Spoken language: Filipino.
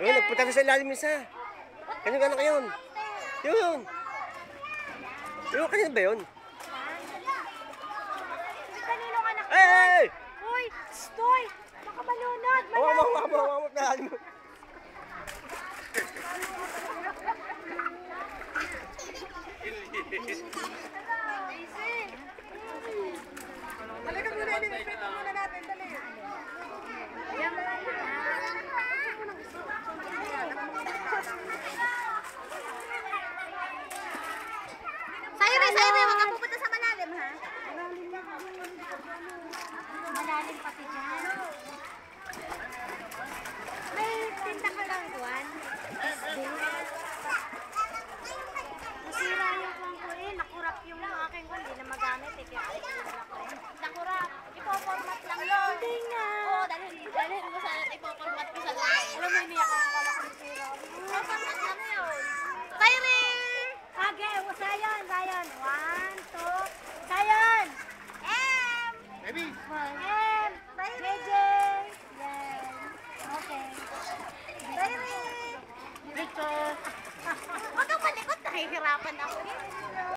Ayun, nagpunta ka sa ilalim isa. Kanino anak yun? Yun. Yun, kanino ba yun? Kaninong anak yun? Hey! Uy, stoy! Baka malunod. Mamamamamamamot na mo. Talaga muna, i-respeto muna natin. Dali. Sayuri, wag ka pupunta sa malalim, ha? Malalim pati dyan. May tinta ka lang, Juan. Nasira yung kuwang ko eh. Nakurap yung aking kuwang. Hindi na magamit eh. Kaya alis yung wala ko eh. Nakurap. Ipo-format lang yun. Hindi nga. Oo, dalhin mo sana at ipo-format ko sa lang. Alam mo, iniyak ako pala kung sira. Ipo-format lang yun. Sayuri! Okay, Sayon. 1, 2. Sayon! M! Baby! M! JJ! Yan. Okay. Sayuri! Picture! Huwag kang malikot. Nahihirapan ako eh.